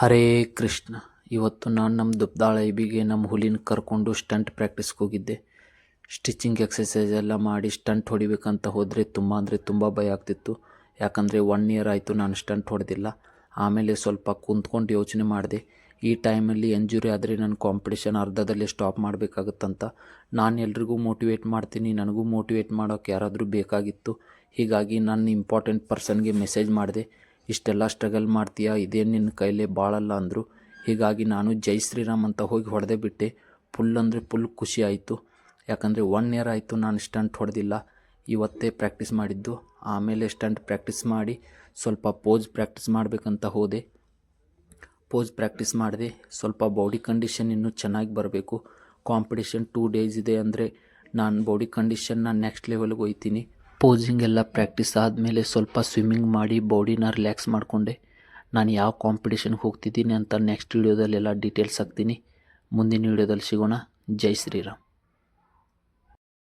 ಹರೇ ಕೃಷ್ಣ. ಇವತ್ತು ನಾನು ನಮ್ಮ ದುಬ್ದಾಳ ಐಬಿಗೆ ನಮ್ಮ ಹುಲಿನ ಕರ್ಕೊಂಡು ಸ್ಟಂಟ್ ಪ್ರಾಕ್ಟೀಸ್ಗೆ ಹೋಗಿದ್ದೆ. ಸ್ಟಿಚಿಂಗ್ ಎಕ್ಸಸೈಸ್ ಎಲ್ಲ ಮಾಡಿ ಸ್ಟಂಟ್ ಹೊಡಿಬೇಕಂತ ಹೋದರೆ ತುಂಬ ಭಯ ಆಗ್ತಿತ್ತು. ಯಾಕಂದರೆ 1 ಇಯರ್ ಆಯಿತು ನಾನು ಸ್ಟಂಟ್ ಹೊಡೆದಿಲ್ಲ. ಆಮೇಲೆ ಸ್ವಲ್ಪ ಕುಂತ್ಕೊಂಡು ಯೋಚನೆ ಮಾಡಿದೆ, ಈ ಟೈಮಲ್ಲಿ ಇಂಜುರಿ ಆದರೆ ನನ್ನ ಕಾಂಪಿಟೇಷನ್ ಅರ್ಧದಲ್ಲೇ ಸ್ಟಾಪ್ ಮಾಡಬೇಕಾಗುತ್ತಂತ. ನಾನು ಎಲ್ರಿಗೂ ಮೋಟಿವೇಟ್ ಮಾಡ್ತೀನಿ, ನನಗೂ ಮೋಟಿವೇಟ್ ಮಾಡೋಕ್ಕೆ ಯಾರಾದರೂ ಬೇಕಾಗಿತ್ತು. ಹೀಗಾಗಿ ನಾನು ಇಂಪಾರ್ಟೆಂಟ್ ಪರ್ಸನ್ಗೆ ಮೆಸೇಜ್ ಮಾಡಿದೆ, ಇಷ್ಟೆಲ್ಲ ಸ್ಟ್ರಗಲ್ ಮಾಡ್ತೀಯಾ, ಇದೇನು ನಿನ್ನ ಕೈಲೇ ಭಾಳಲ್ಲ ಅಂದರು. ಹೀಗಾಗಿ ನಾನು ಜೈ ಶ್ರೀರಾಮ್ ಅಂತ ಹೋಗಿ ಹೊಡೆದೇ ಬಿಟ್ಟೆ. ಫುಲ್ ಖುಷಿ ಆಯಿತು. ಯಾಕಂದರೆ 1 ಇಯರ್ ಆಯಿತು ನಾನು ಸ್ಟಂಟ್ ಹೊಡೆದಿಲ್ಲ. ಇವತ್ತೇ ಪ್ರಾಕ್ಟೀಸ್ ಮಾಡಿದ್ದು. ಆಮೇಲೆ ಸ್ಟಂಟ್ ಪ್ರಾಕ್ಟೀಸ್ ಮಾಡಿ ಸ್ವಲ್ಪ ಪೋಸ್ ಪ್ರಾಕ್ಟೀಸ್ ಮಾಡಬೇಕಂತ ಹೋದೆ. ಪೋಸ್ ಪ್ರಾಕ್ಟೀಸ್ ಮಾಡಿದೆ. ಸ್ವಲ್ಪ ಬಾಡಿ ಕಂಡೀಷನ್ ಇನ್ನೂ ಚೆನ್ನಾಗಿ ಬರಬೇಕು. ಕಾಂಪಿಟೇಷನ್ 2 ಡೇಸ್ ಇದೆ ಅಂದರೆ ನಾನು ಬಾಡಿ ಕಂಡೀಷನ್ನ ನೆಕ್ಸ್ಟ್ ಲೆವೆಲ್ಗೆ ಹೋಗ್ತೀನಿ. ಪೋಸಿಂಗ್ ಎಲ್ಲ ಪ್ರಾಕ್ಟೀಸ್ ಆದಮೇಲೆ ಸ್ವಲ್ಪ ಸ್ವಿಮ್ಮಿಂಗ್ ಮಾಡಿ ಬಾಡಿನ ರಿಲ್ಯಾಕ್ಸ್ ಮಾಡಿಕೊಂಡೆ. ನಾನು ಯಾವ ಕಾಂಪಿಟೇಷನ್ಗೆ ಹೋಗ್ತಿದ್ದೀನಿ ಅಂತ ನೆಕ್ಸ್ಟ್ ವೀಡಿಯೋದಲ್ಲೆಲ್ಲ ಡೀಟೇಲ್ಸ್ ಹಾಕ್ತೀನಿ. ಮುಂದಿನ ವೀಡಿಯೋದಲ್ಲಿ ಸಿಗೋಣ. ಜೈ ಶ್ರೀರಾಮ್.